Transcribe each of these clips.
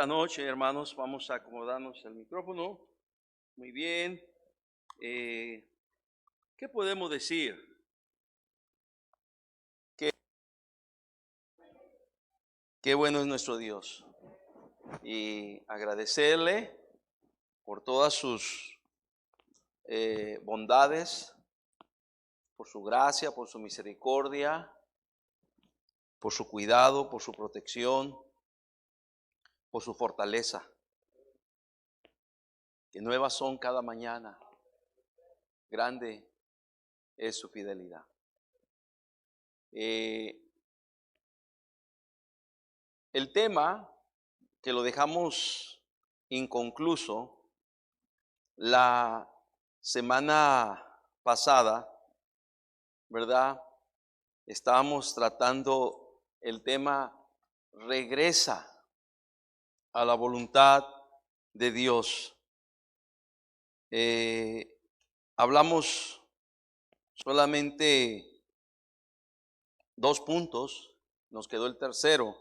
noche, hermanos. Vamos a acomodarnos el micrófono. Muy bien. ¿Qué podemos decir? Qué bueno es nuestro Dios. Y agradecerle por todas sus bondades, por su gracia, por su misericordia, por su cuidado, por su protección, por su fortaleza, que nuevas son cada mañana. Grande es su fidelidad. El tema que lo dejamos inconcluso la semana pasada, ¿verdad? Estábamos tratando el tema regresa a la voluntad de Dios. Hablamos solamente 2 puntos, nos quedó el tercero.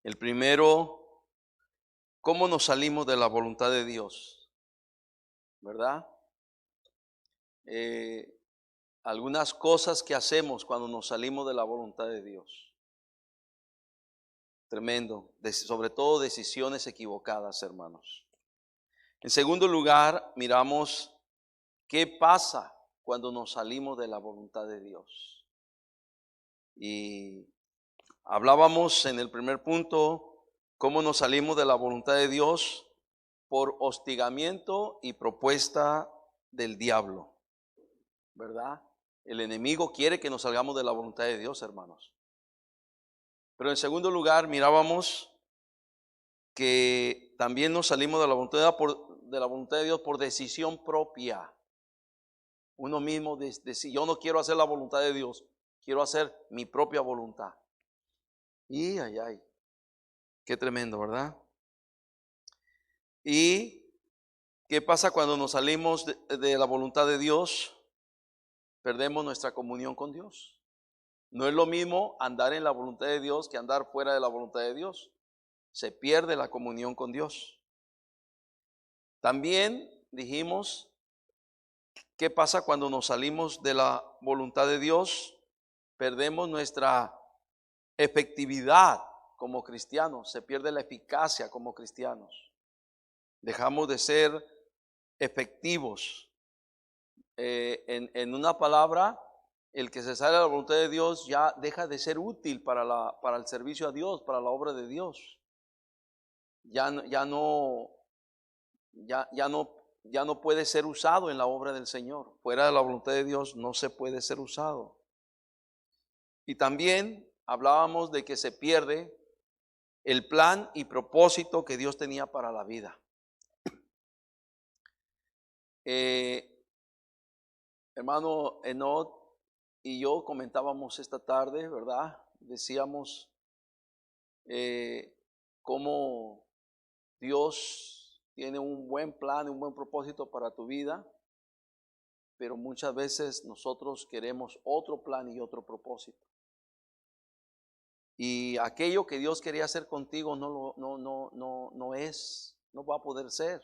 El primero, ¿cómo nos salimos de la voluntad de Dios? ¿Verdad? Algunas cosas que hacemos cuando nos salimos de la voluntad de Dios. Tremendo, sobre todo decisiones equivocadas, hermanos. En segundo lugar, miramos qué pasa cuando nos salimos de la voluntad de Dios. Y hablábamos en el primer punto cómo nos salimos de la voluntad de Dios por hostigamiento y propuesta del diablo, ¿verdad? El enemigo quiere que nos salgamos de la voluntad de Dios, hermanos. Pero en segundo lugar, mirábamos que también nos salimos de la voluntad de Dios por decisión propia. Uno mismo dice, yo no quiero hacer la voluntad de Dios, quiero hacer mi propia voluntad. Y ay, qué tremendo, ¿verdad? ¿Y qué pasa cuando nos salimos de la voluntad de Dios? Perdemos nuestra comunión con Dios. No es lo mismo andar en la voluntad de Dios que andar fuera de la voluntad de Dios. Se pierde la comunión con Dios. También dijimos, ¿qué pasa cuando nos salimos de la voluntad de Dios? Perdemos nuestra efectividad como cristianos, se pierde la eficacia como cristianos. Dejamos de ser efectivos. En una palabra, el que se sale de la voluntad de Dios ya deja de ser útil para el servicio a Dios, para la obra de Dios. Ya no puede ser usado en la obra del Señor. Fuera de la voluntad de Dios no se puede ser usado. Y también hablábamos de que se pierde el plan y propósito que Dios tenía para la vida. Hermano Enoch y yo comentábamos esta tarde, ¿verdad? Decíamos cómo Dios tiene un buen plan, un buen propósito para tu vida, pero muchas veces nosotros queremos otro plan y otro propósito. Y aquello que Dios quería hacer contigo no va a poder ser.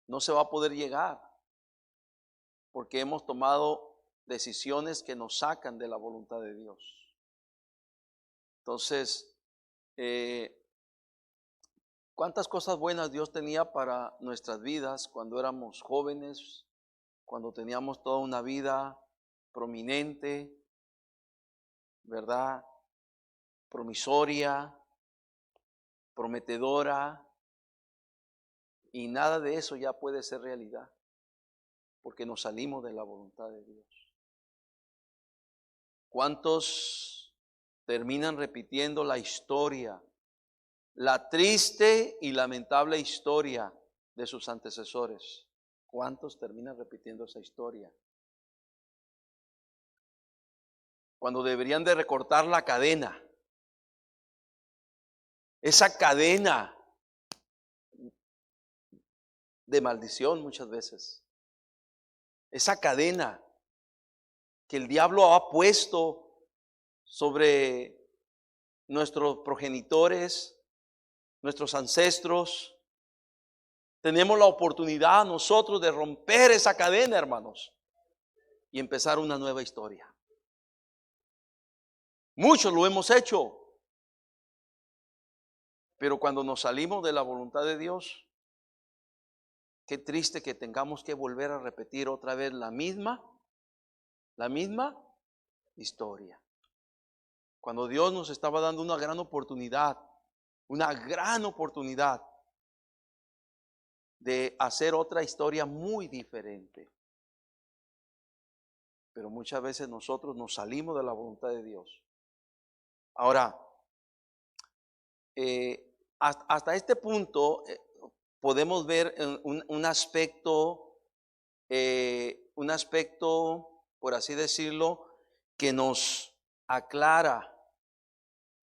No se va a poder llegar. Porque hemos tomado decisiones que nos sacan de la voluntad de Dios. Entonces, ¿cuántas cosas buenas Dios tenía para nuestras vidas cuando éramos jóvenes, cuando teníamos toda una vida prominente, ¿verdad? Promisoria, prometedora, y nada de eso ya puede ser realidad, porque nos salimos de la voluntad de Dios. ¿Cuántos terminan repitiendo la historia, la triste y lamentable historia de sus antecesores? ¿Cuántos terminan repitiendo esa historia? Cuando deberían de recortar la cadena. Esa cadena de maldición muchas veces. Esa cadena que el diablo ha puesto sobre nuestros progenitores, nuestros ancestros. Tenemos la oportunidad nosotros de romper esa cadena, hermanos, y empezar una nueva historia. Muchos lo hemos hecho, pero cuando nos salimos de la voluntad de Dios, qué triste que tengamos que volver a repetir otra vez la misma historia. Cuando Dios nos estaba dando una gran oportunidad de hacer otra historia muy diferente. Pero muchas veces nosotros nos salimos de la voluntad de Dios. Ahora, hasta este punto podemos ver un aspecto, por así decirlo, que nos aclara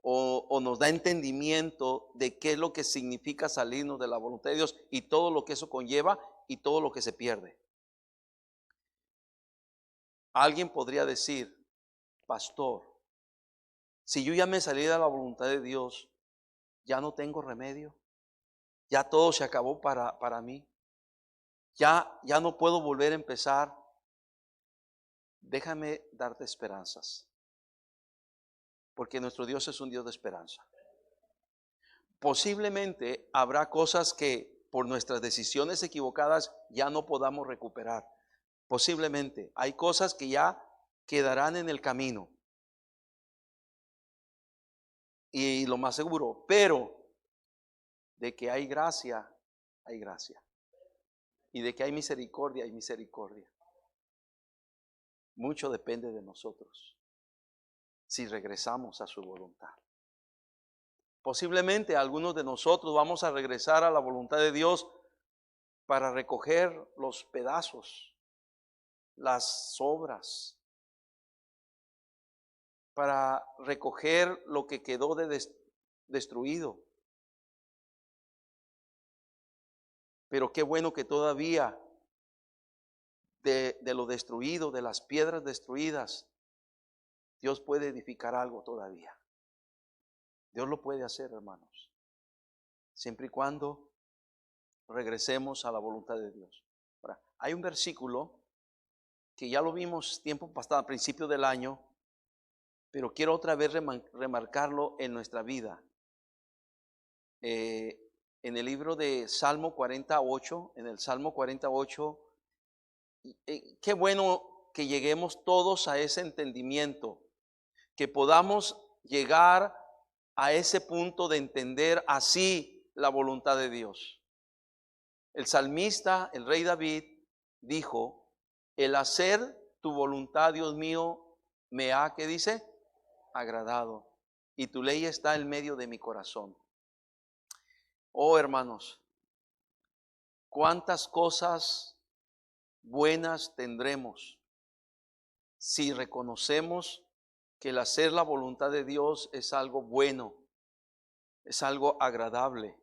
o nos da entendimiento de qué es lo que significa salirnos de la voluntad de Dios y todo lo que eso conlleva y todo lo que se pierde. Alguien podría decir, pastor, si yo ya me salí de la voluntad de Dios, ya no tengo remedio, ya todo se acabó para mí, ya no puedo volver a empezar. Déjame darte esperanzas, porque nuestro Dios es un Dios de esperanza. Posiblemente habrá cosas que por nuestras decisiones equivocadas ya no podamos recuperar. Posiblemente hay cosas que ya quedarán en el camino. Y lo más seguro, pero de que hay gracia, hay gracia. Y de que hay misericordia, hay misericordia. Mucho depende de nosotros si regresamos a su voluntad. Posiblemente algunos de nosotros vamos a regresar a la voluntad de Dios para recoger los pedazos, las sobras, para recoger lo que quedó destruido. Pero qué bueno que todavía de lo destruido, de las piedras destruidas, Dios puede edificar algo todavía. Dios lo puede hacer, hermanos, siempre y cuando regresemos a la voluntad de Dios. Ahora, hay un versículo que ya lo vimos tiempo pasado, a principio del año, pero quiero otra vez remarcarlo en nuestra vida. En el libro de Salmo 48, en el Salmo 48, qué bueno que lleguemos todos a ese entendimiento, que podamos llegar a ese punto de entender así la voluntad de Dios. El salmista, el rey David, dijo, el hacer tu voluntad, Dios mío, me ha, ¿qué dice? Agradado. Y tu ley está en medio de mi corazón. Oh, hermanos, cuántas cosas buenas tendremos si reconocemos que el hacer la voluntad de Dios es algo bueno, es algo agradable,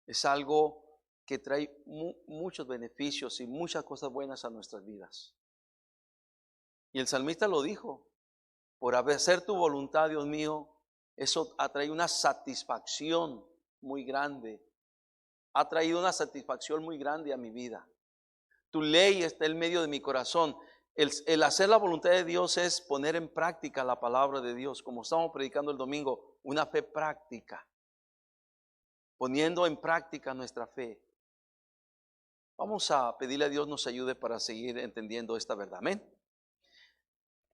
es algo que trae muchos beneficios y muchas cosas buenas a nuestras vidas. Y el salmista lo dijo, por hacer tu voluntad, Dios mío, eso atrae una satisfacción muy grande, ha traído una satisfacción muy grande a mi vida. Tu ley está en medio de mi corazón. El hacer la voluntad de Dios es poner en práctica la palabra de Dios, como estamos predicando el domingo, una fe práctica, poniendo en práctica nuestra fe. Vamos a pedirle a Dios nos ayude para seguir entendiendo esta verdad. Amén.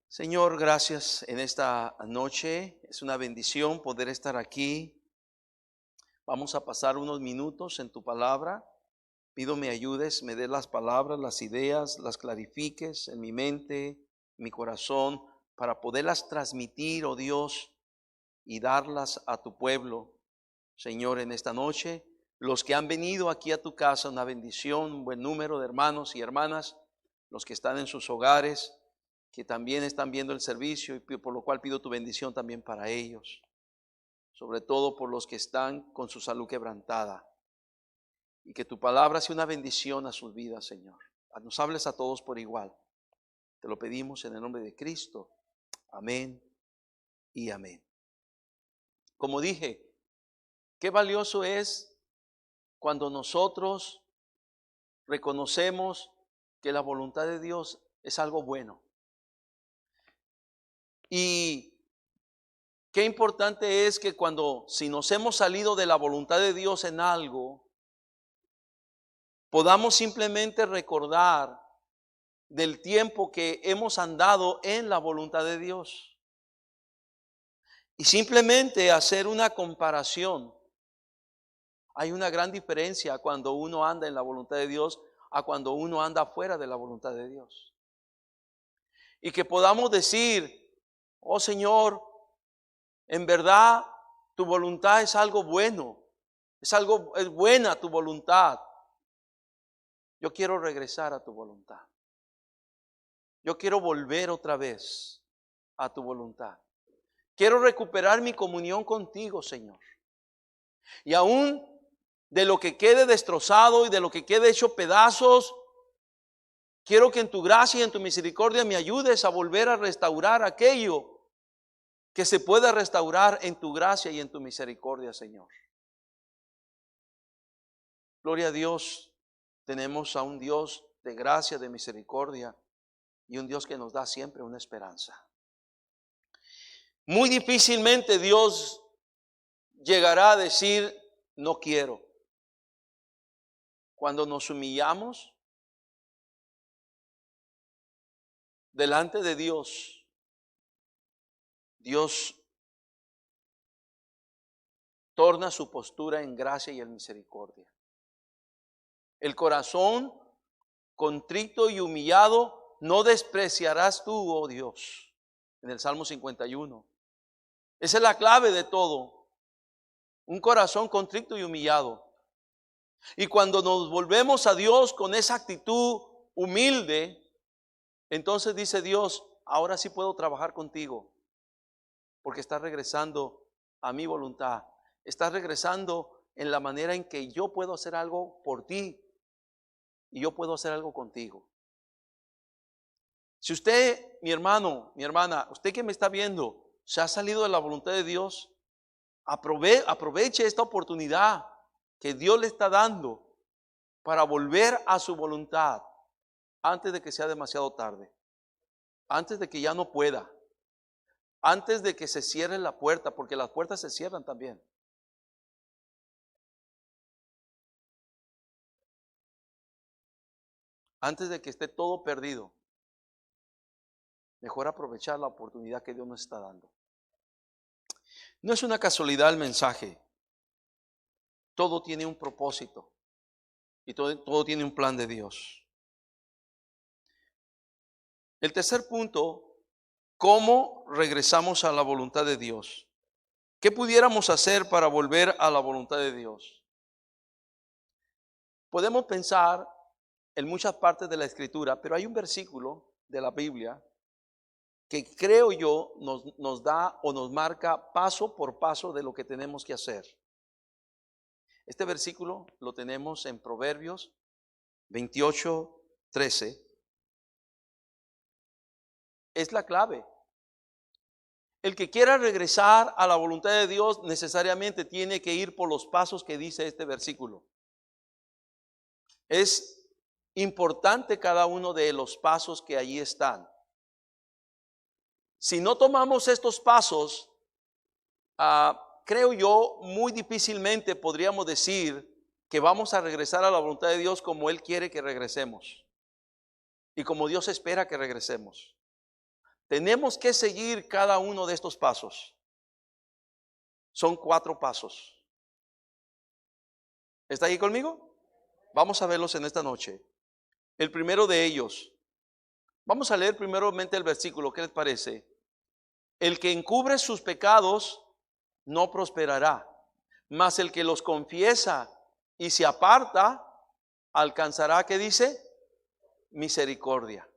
Señor, gracias en esta noche. Es una bendición poder estar aquí. Vamos a pasar unos minutos en tu palabra. Pido me ayudes, me des las palabras, las ideas, las clarifiques en mi mente, mi corazón, para poderlas transmitir, oh Dios, y darlas a tu pueblo. Señor, en esta noche, los que han venido aquí a tu casa, una bendición, un buen número de hermanos y hermanas, los que están en sus hogares, que también están viendo el servicio, y por lo cual pido tu bendición también para ellos, sobre todo por los que están con su salud quebrantada. Y que tu palabra sea una bendición a sus vidas, Señor. Nos hables a todos por igual. Te lo pedimos en el nombre de Cristo. Amén y amén. Como dije, Qué valioso es cuando nosotros reconocemos que la voluntad de Dios es algo bueno. Y qué importante es que si nos hemos salido de la voluntad de Dios en algo, podamos simplemente recordar del tiempo que hemos andado en la voluntad de Dios. Y simplemente hacer una comparación. Hay una gran diferencia cuando uno anda en la voluntad de Dios a cuando uno anda fuera de la voluntad de Dios. Y que podamos decir, oh Señor, en verdad tu voluntad es algo bueno, es buena tu voluntad. Yo quiero regresar a tu voluntad. Yo quiero volver otra vez a tu voluntad. Quiero recuperar mi comunión contigo, Señor. Y aún de lo que quede destrozado y de lo que quede hecho pedazos, quiero que en tu gracia y en tu misericordia me ayudes a volver a restaurar aquello que se pueda restaurar en tu gracia y en tu misericordia, Señor. Gloria a Dios, tenemos a un Dios de gracia, de misericordia y un Dios que nos da siempre una esperanza. Muy difícilmente Dios llegará a decir, no quiero. Cuando nos humillamos delante de Dios, Dios torna su postura en gracia y en misericordia. El corazón contrito y humillado no despreciarás tú, oh Dios, en el Salmo 51. Esa es la clave de todo. Un corazón contrito y humillado. Y cuando nos volvemos a Dios con esa actitud humilde, entonces dice Dios, ahora sí puedo trabajar contigo, porque estás regresando a mi voluntad. Estás regresando en la manera en que yo puedo hacer algo por ti y yo puedo hacer algo contigo. Si usted, mi hermano, mi hermana, usted que me está viendo, se ha salido de la voluntad de Dios, aproveche esta oportunidad que Dios le está dando para volver a su voluntad antes de que sea demasiado tarde, antes de que ya no pueda, antes de que se cierre la puerta, porque las puertas se cierran también. Antes de que esté todo perdido, mejor aprovechar la oportunidad que Dios nos está dando. No es una casualidad el mensaje. Todo tiene un propósito y todo tiene un plan de Dios. El tercer punto, ¿cómo regresamos a la voluntad de Dios? ¿Qué pudiéramos hacer para volver a la voluntad de Dios? Podemos pensar en muchas partes de la Escritura, pero hay un versículo de la Biblia que creo yo nos da o nos marca paso por paso de lo que tenemos que hacer. Este versículo lo tenemos en Proverbios 28:13. Es la clave. El que quiera regresar a la voluntad de Dios necesariamente tiene que ir por los pasos que dice este versículo. Es importante cada uno de los pasos que allí están. Si no tomamos estos pasos, creo yo, muy difícilmente podríamos decir que vamos a regresar a la voluntad de Dios como Él quiere que regresemos y como Dios espera que regresemos. Tenemos que seguir cada uno de estos pasos. Son 4 pasos. ¿Está ahí conmigo? Vamos a verlos en esta noche. El primero de ellos, vamos a leer primeramente el versículo, ¿qué les parece? El que encubre sus pecados no prosperará, mas el que los confiesa y se aparta alcanzará, ¿qué dice? Misericordia.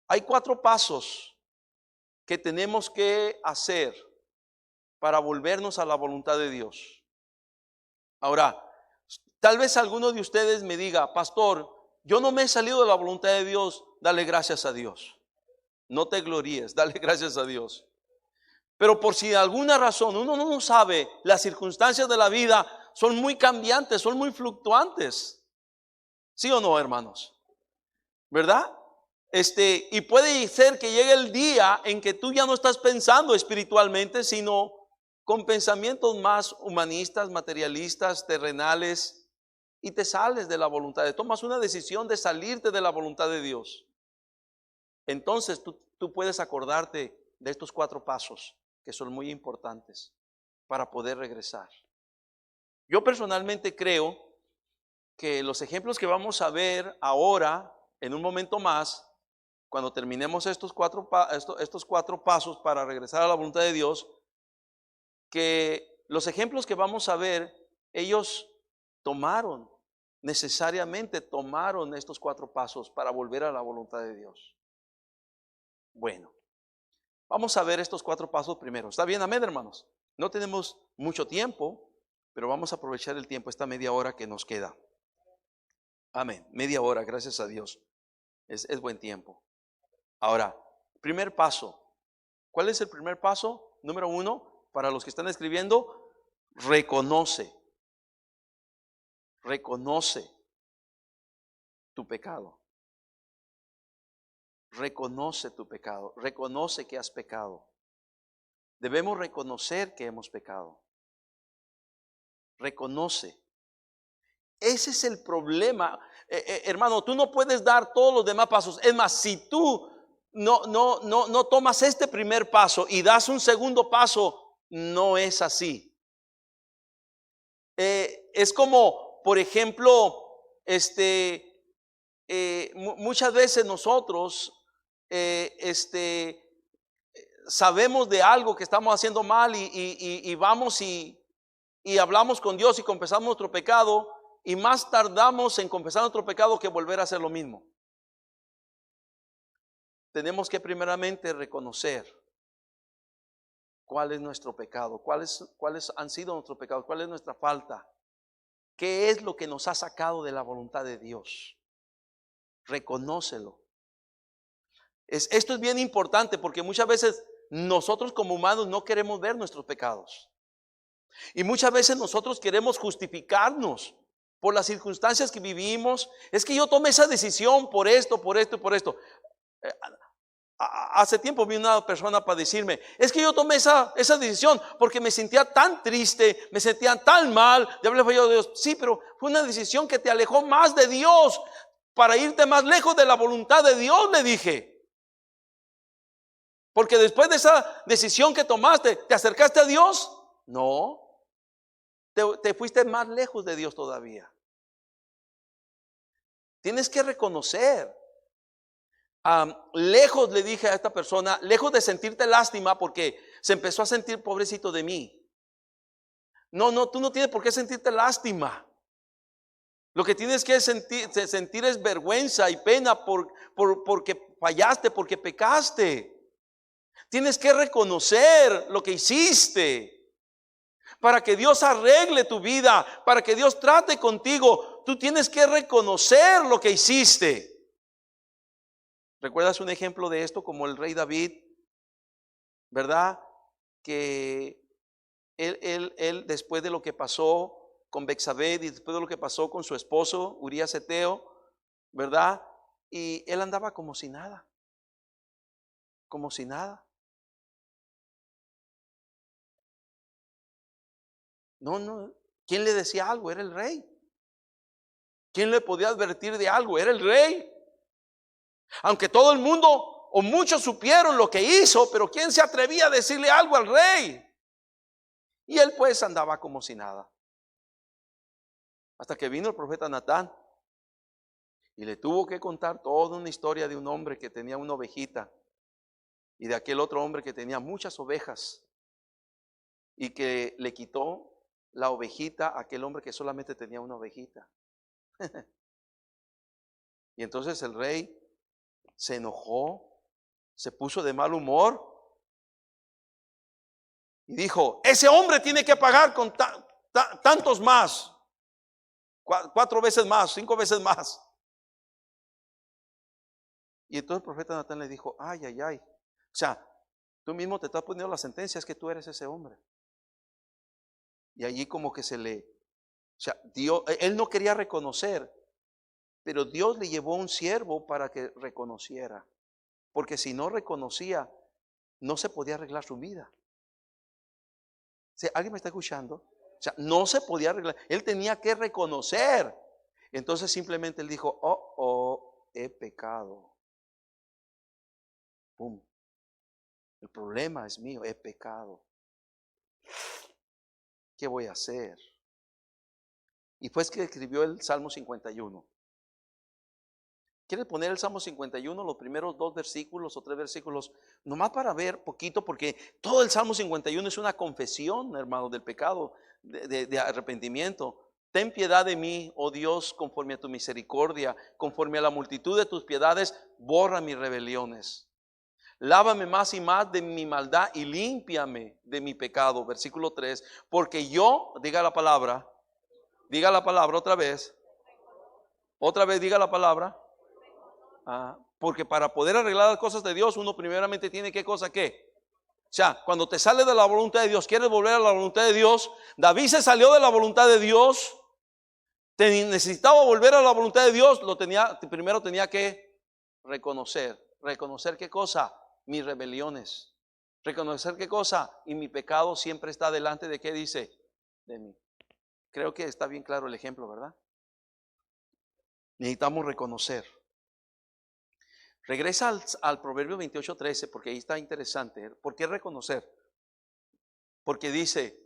Hay 4 pasos que tenemos que hacer para volvernos a la voluntad de Dios. Ahora, tal vez alguno de ustedes me diga, pastor, yo no me he salido de la voluntad de Dios. Dale gracias a Dios. No te gloríes, dale gracias a Dios. Pero por si de alguna razón uno no sabe, las circunstancias de la vida son muy cambiantes, son muy fluctuantes. ¿Sí o no, hermanos? ¿Verdad? Y puede ser que llegue el día en que tú ya no estás pensando espiritualmente, sino con pensamientos más humanistas, materialistas, terrenales, y te sales de la voluntad de Dios. Tomas una decisión de salirte de la voluntad de Dios. Entonces tú puedes acordarte de estos 4 pasos que son muy importantes para poder regresar. Yo personalmente creo que los ejemplos que vamos a ver ahora, en un momento más, cuando terminemos estos 4 pasos para regresar a la voluntad de Dios, que los ejemplos que vamos a ver, ellos necesariamente tomaron estos 4 pasos para volver a la voluntad de Dios. Bueno, vamos a ver estos 4 pasos primero. ¿Está bien? Amén, hermanos. No tenemos mucho tiempo, pero vamos a aprovechar el tiempo, esta media hora que nos queda. Amén. Media hora, gracias a Dios. Es buen tiempo. Ahora, primer paso. ¿Cuál es el primer paso? Número 1, para los que están escribiendo, reconoce tu pecado. Reconoce tu pecado. Reconoce que has pecado. Debemos reconocer que hemos pecado. Reconoce. Ese es el problema. Hermano, tú no puedes dar todos los demás pasos. Es más, si tú no tomas este primer paso y das un segundo paso, no es así. Es como, por ejemplo, muchas veces nosotros sabemos de algo que estamos haciendo mal y vamos y hablamos con Dios y confesamos nuestro pecado, y más tardamos en confesar nuestro pecado que volver a hacer lo mismo. Tenemos que primeramente reconocer cuál es nuestro pecado, cuáles han sido nuestros pecados, cuál es nuestra falta, qué es lo que nos ha sacado de la voluntad de Dios. Reconócelo. Esto es bien importante porque muchas veces nosotros como humanos no queremos ver nuestros pecados. Y muchas veces nosotros queremos justificarnos por las circunstancias que vivimos. Es que yo tomé esa decisión por esto y por esto. Hace tiempo vi una persona para decirme, es que yo tomé esa decisión porque me sentía tan triste, me sentía tan mal de haberle fallado a Dios. Sí, pero fue una decisión que te alejó más de Dios, para irte más lejos de la voluntad de Dios, le dije. Porque después de esa decisión que tomaste, ¿te acercaste a Dios? No. Te fuiste más lejos de Dios todavía. Tienes que reconocer. Lejos, le dije a esta persona, lejos de sentirte lástima porque se empezó a sentir pobrecito de mí. No, tú no tienes por qué sentirte lástima. Lo que tienes que sentir es vergüenza y pena porque fallaste, porque pecaste. Tienes que reconocer lo que hiciste. Para que Dios arregle tu vida, para que Dios trate contigo, tú tienes que reconocer lo que hiciste. ¿Recuerdas un ejemplo de esto como el rey David? ¿Verdad? Que él después de lo que pasó con Betsabé y después de lo que pasó con su esposo Urías Eteo, ¿verdad? Y él andaba como si nada. Como si nada. No. ¿Quién le decía algo? Era el rey. ¿Quién le podía advertir de algo? Era el rey. Aunque todo el mundo o muchos supieron lo que hizo, pero ¿quién se atrevía a decirle algo al rey? Y él pues andaba como si nada. Hasta que vino el profeta Natán y le tuvo que contar toda una historia de un hombre que tenía una ovejita y de aquel otro hombre que tenía muchas ovejas y que le quitó la ovejita a aquel hombre que solamente tenía una ovejita. Y entonces el rey se enojó, se puso de mal humor y dijo, ese hombre tiene que pagar con tantos más, 4 veces más, 5 veces más. Y entonces el profeta Natán le dijo, ay. O sea, Tú mismo te estás poniendo la sentencia, es que tú eres ese hombre. Y allí como que o sea, Dios, él no quería reconocer, pero Dios le llevó un siervo para que reconociera. Porque si no reconocía, no se podía arreglar su vida. ¿Alguien me está escuchando? O sea, no se podía arreglar. Él tenía que reconocer. Entonces simplemente él dijo, he pecado. Pum. El problema es mío, he pecado. ¿Qué voy a hacer? Y fue que escribió el Salmo 51. ¿Quiere poner el Salmo 51, los primeros 2 versículos o 3 versículos? Nomás para ver poquito, porque todo el Salmo 51 es una confesión, hermano, del pecado, de arrepentimiento. Ten piedad de mí, oh Dios, conforme a tu misericordia, conforme a la multitud de tus piedades, borra mis rebeliones. Lávame más y más de mi maldad y límpiame de mi pecado. Versículo 3, porque yo, diga la palabra otra vez diga la palabra. Porque para poder arreglar las cosas de Dios, uno primeramente tiene ¿qué cosa qué? O sea, cuando te sales de la voluntad de Dios, quieres volver a la voluntad de Dios. David se salió de la voluntad de Dios, necesitaba volver a la voluntad de Dios, primero tenía que reconocer ¿qué cosa? Mis rebeliones. Reconocer ¿qué cosa? Y mi pecado siempre está delante de ¿qué dice? De mí. Creo que está bien claro el ejemplo, ¿verdad? Necesitamos reconocer. Regresa al Proverbio 28:13, porque ahí está interesante. ¿Por qué reconocer? Porque dice,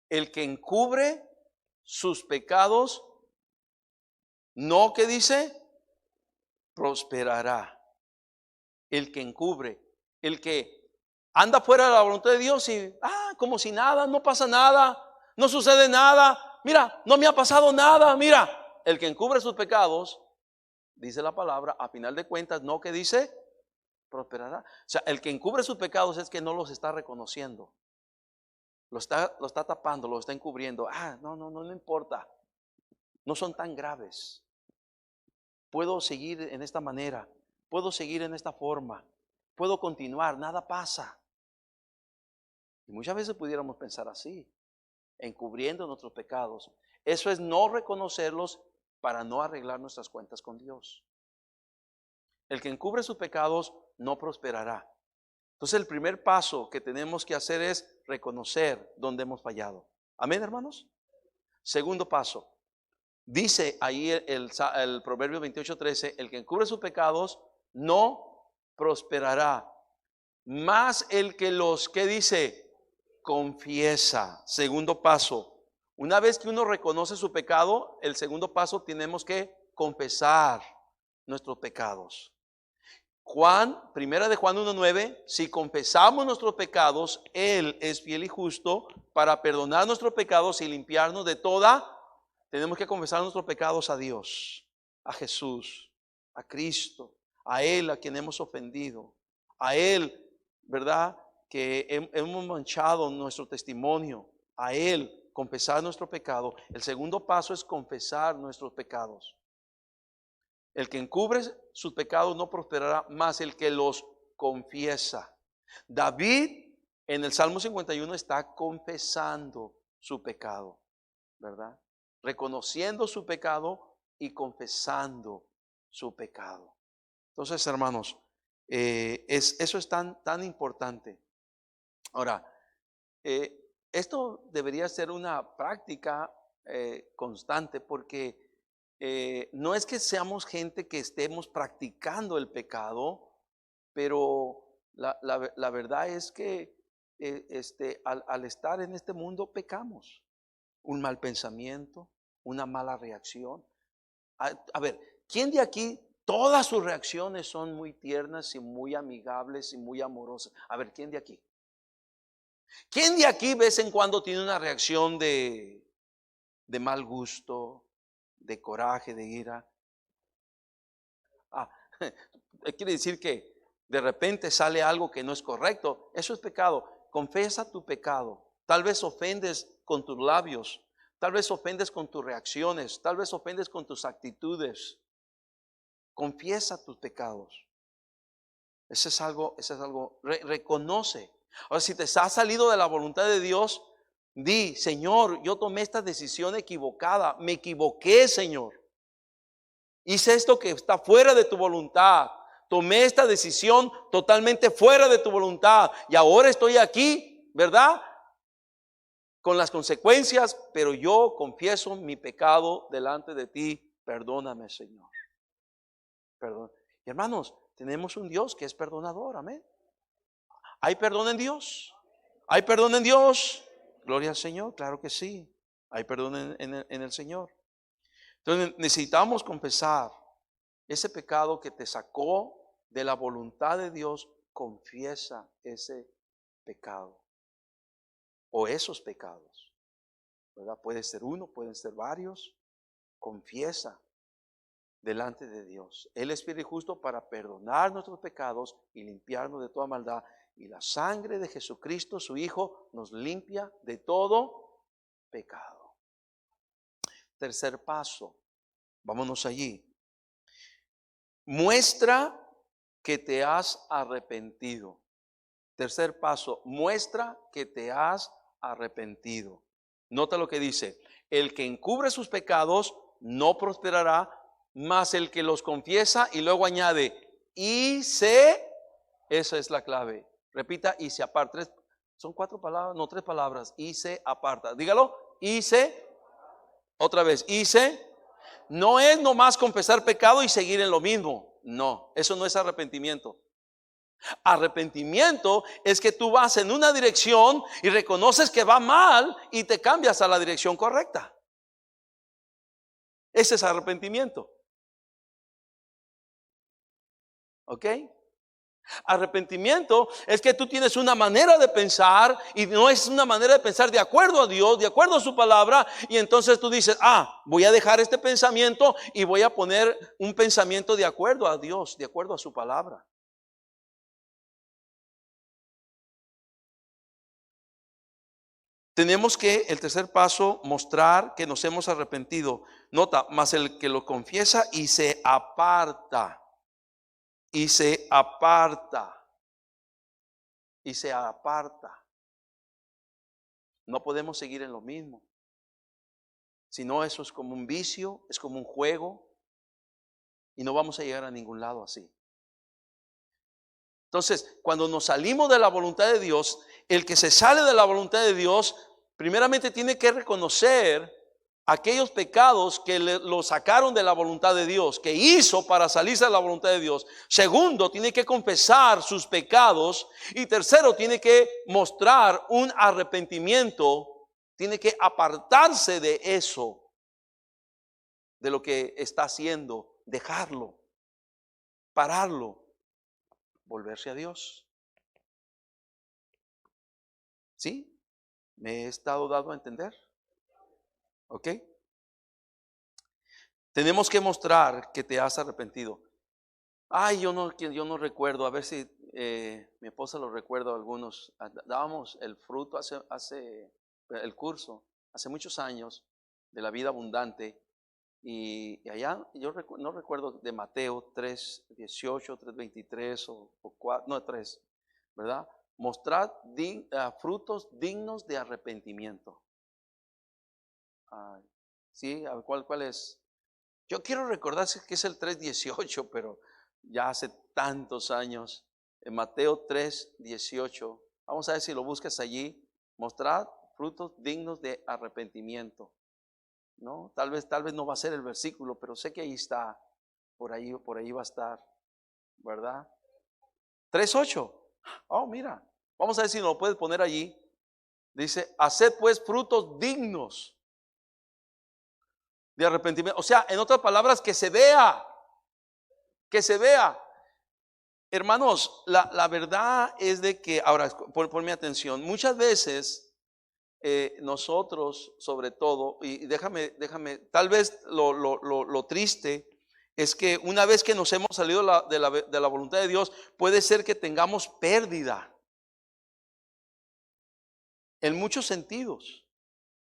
el que encubre sus pecados, no, ¿qué dice? Prosperará. El que encubre, el que anda fuera de la voluntad de Dios y, como si nada, no pasa nada, no sucede nada, mira, no me ha pasado nada, mira. El que encubre sus pecados, dice la palabra, a final de cuentas, no, ¿qué dice? Prosperará. O sea, el que encubre sus pecados es que no los está reconociendo. Lo está tapando, lo está encubriendo. No importa. No son tan graves. Puedo seguir en esta manera. Puedo seguir en esta forma. Puedo continuar. Nada pasa. Y muchas veces pudiéramos pensar así, encubriendo nuestros pecados. Eso es no reconocerlos para no arreglar nuestras cuentas con Dios. El que encubre sus pecados no prosperará. Entonces el primer paso que tenemos que hacer es reconocer dónde hemos fallado. Amén, hermanos. Segundo paso, dice ahí el Proverbio 28:13, el que encubre sus pecados no prosperará, más el que los, ¿qué dice? Confiesa. Segundo paso, una vez que uno reconoce su pecado, el segundo paso tenemos que confesar nuestros pecados. Primera de Juan 1:9, si confesamos nuestros pecados, Él es fiel y justo para perdonar nuestros pecados y limpiarnos de tenemos que confesar nuestros pecados a Dios, a Jesús, a Cristo, a Él a quien hemos ofendido, a Él, ¿verdad? Que hemos manchado nuestro testimonio, a Él confesar nuestro pecado. El segundo paso es confesar nuestros pecados. El que encubre sus pecados no prosperará, más el que los confiesa. David en el Salmo 51 está confesando su pecado, ¿verdad? Reconociendo su pecado y confesando su pecado. Entonces, hermanos, eso es tan importante. Ahora, esto debería ser una práctica constante, porque no es que seamos gente que estemos practicando el pecado, pero la verdad es que al estar en este mundo pecamos. Un mal pensamiento, una mala reacción. A ver, ¿quién de aquí todas sus reacciones son muy tiernas y muy amigables y muy amorosas? A ver, ¿quién de aquí? ¿Quién de aquí de vez en cuando tiene una reacción de mal gusto, de coraje, de ira? Quiere decir que de repente sale algo que no es correcto. Eso es pecado. Confiesa tu pecado. Tal vez ofendes con tus labios, tal vez ofendes con tus reacciones, tal vez ofendes con tus actitudes. Confiesa tus pecados. Eso es algo, reconoce. Ahora, si te has salido de la voluntad de Dios, di, Señor, yo tomé esta decisión equivocada, me equivoqué, Señor. Hice esto que está fuera de tu voluntad. Tomé esta decisión totalmente fuera de tu voluntad. Y ahora estoy aquí, ¿verdad? Con las consecuencias, pero yo confieso mi pecado delante de ti. Perdóname, Señor. Perdón. Y hermanos, tenemos un Dios que es perdonador, amén. ¿Hay perdón en Dios? ¿Hay perdón en Dios? Gloria al Señor, claro que sí. Hay perdón en el Señor. Entonces necesitamos confesar ese pecado que te sacó de la voluntad de Dios. Confiesa ese pecado o esos pecados, ¿verdad? Puede ser uno, pueden ser varios. Confiesa delante de Dios. Él es fiel y justo para perdonar nuestros pecados y limpiarnos de toda maldad. Y la sangre de Jesucristo, su Hijo, nos limpia de todo pecado. Tercer paso, vámonos allí. Muestra que te has arrepentido. Tercer paso, muestra que te has arrepentido. Nota lo que dice: el que encubre sus pecados no prosperará, mas el que los confiesa, y luego añade, esa es la clave. Repita, y se aparta. Son 4 palabras, no 3 palabras. Y se aparta. Dígalo, otra vez, no es nomás confesar pecado y seguir en lo mismo. No, eso no es arrepentimiento. Arrepentimiento es que tú vas en una dirección y reconoces que va mal y te cambias a la dirección correcta. Ese es arrepentimiento. ¿Ok? Arrepentimiento es que tú tienes una manera de pensar y no es una manera de pensar de acuerdo a Dios, de acuerdo a su palabra, y entonces tú dices, voy a dejar este pensamiento y voy a poner un pensamiento de acuerdo a Dios, de acuerdo a su palabra. Tenemos que, el tercer paso, mostrar que nos hemos arrepentido. Nota, mas el que lo confiesa y se aparta. Y se aparta. Y se aparta. No podemos seguir en lo mismo. Si no, eso es como un vicio, es como un juego. Y no vamos a llegar a ningún lado así. Entonces, cuando nos salimos de la voluntad de Dios, el que se sale de la voluntad de Dios, primeramente tiene que reconocer aquellos pecados que lo sacaron de la voluntad de Dios, que hizo para salirse de la voluntad de Dios. Segundo, tiene que confesar sus pecados. Y tercero, tiene que mostrar un arrepentimiento. Tiene que apartarse de eso, de lo que está haciendo, dejarlo, pararlo, volverse a Dios. ¿Sí? ¿Me he estado dando a entender? ¿Ok? Tenemos que mostrar que te has arrepentido. Yo no recuerdo, a ver si mi esposa lo recuerda algunos. Dábamos el fruto hace el curso, hace muchos años, de la vida abundante. Y allá, no recuerdo, de Mateo 3:18, 3:23 o 4, no 3, ¿verdad? Mostrad frutos dignos de arrepentimiento. ¿Sí? A ver, ¿cuál es? Yo quiero recordar que es el 3:18, pero ya hace tantos años. En Mateo 3:18. Vamos a ver si lo buscas allí. Mostrad frutos dignos de arrepentimiento. ¿No? Tal vez no va a ser el versículo, pero sé que ahí está. Por ahí va a estar, ¿verdad? 3:8. Mira. Vamos a ver si lo puedes poner allí. Dice, haced pues frutos dignos de arrepentimiento. O sea, en otras palabras, que se vea. Que se vea. Hermanos, la verdad es de que, ahora, por mi atención, muchas veces nosotros, sobre todo, y déjame, tal vez lo triste es que una vez que nos hemos salido de la voluntad de Dios, puede ser que tengamos pérdida en muchos sentidos.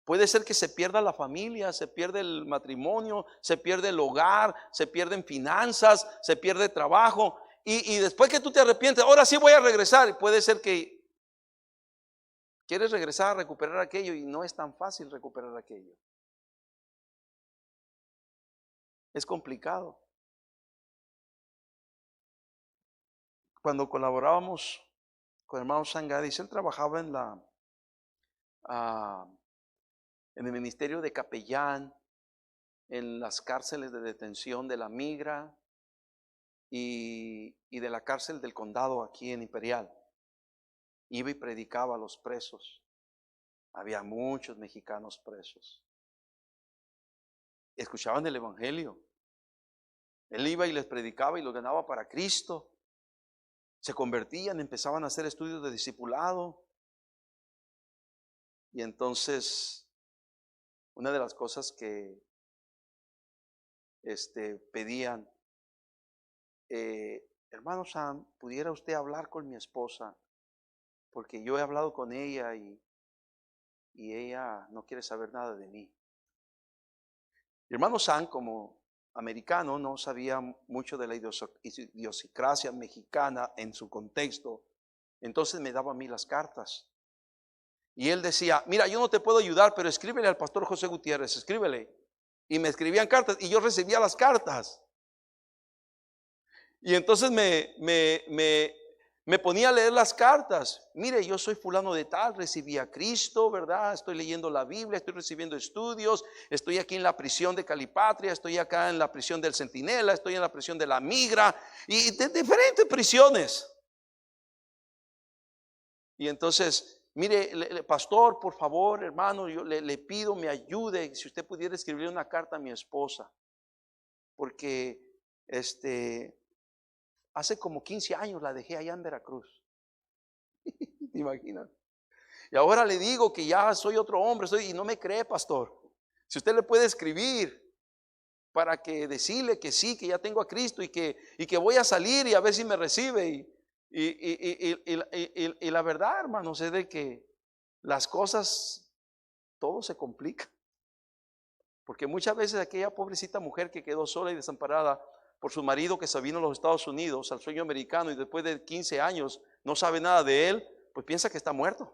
Puede ser que se pierda la familia, se pierde el matrimonio, se pierde el hogar, se pierden finanzas, se pierde trabajo. y después que tú te arrepientes, ahora sí voy a regresar. Y puede ser que quieres regresar a recuperar aquello y no es tan fácil recuperar aquello. Es complicado. Cuando colaborábamos con el hermano Sangadis, él trabajaba ah, en el ministerio de capellán, en las cárceles de detención de la Migra y de la cárcel del condado aquí en Imperial. Iba y predicaba a los presos. Había muchos mexicanos presos. Escuchaban el evangelio. Él iba y les predicaba y los ganaba para Cristo. Se convertían, empezaban a hacer estudios de discipulado. Y entonces, una de las cosas que pedían, hermano Sam, ¿pudiera usted hablar con mi esposa? Porque yo he hablado con ella y ella no quiere saber nada de mí. Mi hermano Sam, como americano, no sabía mucho de la idiosincrasia mexicana en su contexto. Entonces me daba a mí las cartas. Y él decía, mira, yo no te puedo ayudar, pero escríbele al pastor José Gutiérrez, escríbele. Y me escribían cartas y yo recibía las cartas. Y entonces me ponía a leer las cartas. Mire, yo soy fulano de tal, recibí a Cristo, ¿verdad? Estoy leyendo la Biblia, estoy recibiendo estudios, estoy aquí en la prisión de Calipatria, estoy acá en la prisión del Centinela, estoy en la prisión de la Migra y de diferentes prisiones. Y entonces, mire, pastor, por favor, hermano, yo le pido me ayude, si usted pudiera escribir una carta a mi esposa, porque hace como 15 años la dejé allá en Veracruz. ¿Te imaginas? Y ahora le digo que ya soy otro hombre, y no me cree, pastor. Si usted le puede escribir para que decirle que sí, que ya tengo a Cristo y que voy a salir y a ver si me recibe. Y la verdad, hermanos, es de que las cosas, todo se complica. Porque muchas veces aquella pobrecita mujer que quedó sola y desamparada por su marido que se vino a los Estados Unidos, al sueño americano, y después de 15 años no sabe nada de él, pues piensa que está muerto.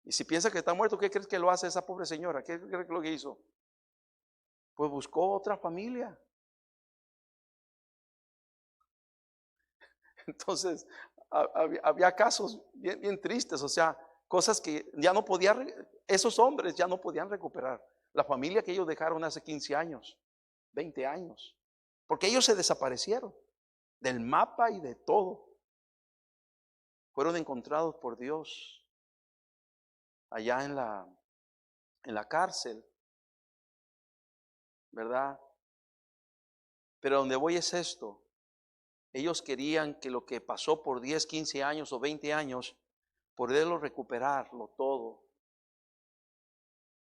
Y si piensa que está muerto, ¿qué crees que lo hace esa pobre señora? ¿Qué crees que lo que hizo? Pues buscó otra familia. Entonces, había casos bien tristes, o sea, cosas que ya no podían, esos hombres ya no podían recuperar. La familia que ellos dejaron hace 15 años, 20 años, porque ellos se desaparecieron del mapa y de todo. Fueron encontrados por Dios allá en la cárcel, ¿verdad? Pero donde voy es esto. Ellos querían que lo que pasó por 10, 15 años o 20 años, poderlo recuperarlo todo,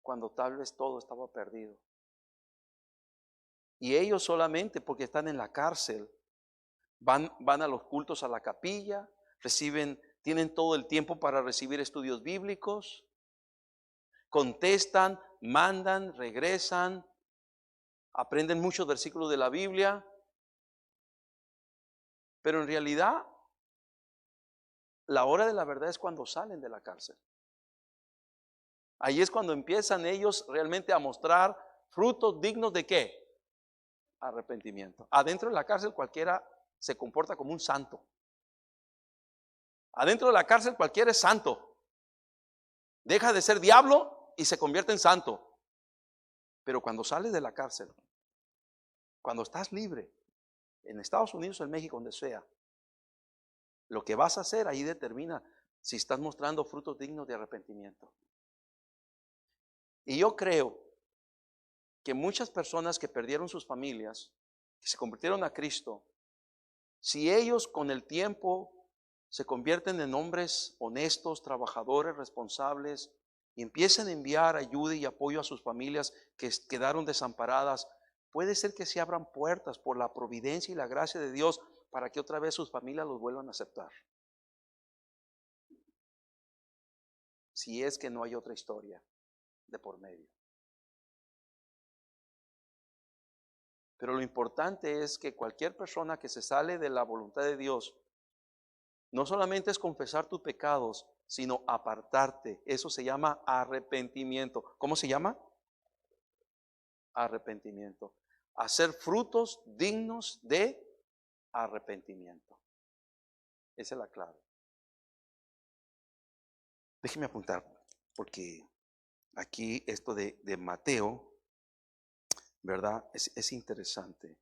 cuando tal vez todo estaba perdido. Y ellos solamente porque están en la cárcel, van a los cultos a la capilla, tienen todo el tiempo para recibir estudios bíblicos, contestan, mandan, regresan, aprenden muchos versículos de la Biblia, pero en realidad la hora de la verdad es cuando salen de la cárcel. Ahí es cuando empiezan ellos realmente a mostrar frutos dignos de ¿qué? Arrepentimiento. Adentro de la cárcel cualquiera se comporta como un santo. Adentro de la cárcel cualquiera es santo. Deja de ser diablo y se convierte en santo. Pero cuando sales de la cárcel, cuando estás libre, en Estados Unidos, en México, donde sea, lo que vas a hacer ahí determina si estás mostrando frutos dignos de arrepentimiento. Y yo creo que muchas personas que perdieron sus familias, que se convirtieron a Cristo, si ellos con el tiempo se convierten en hombres honestos, trabajadores, responsables, y empiezan a enviar ayuda y apoyo a sus familias que quedaron desamparadas, puede ser que se abran puertas por la providencia y la gracia de Dios para que otra vez sus familias los vuelvan a aceptar. Si es que no hay otra historia de por medio. Pero lo importante es que cualquier persona que se sale de la voluntad de Dios, no solamente es confesar tus pecados, sino apartarte. Eso se llama arrepentimiento. ¿Cómo se llama? Arrepentimiento. Hacer frutos dignos de arrepentimiento. Esa es la clave. Déjeme apuntar, porque aquí esto de Mateo, ¿verdad? Es interesante.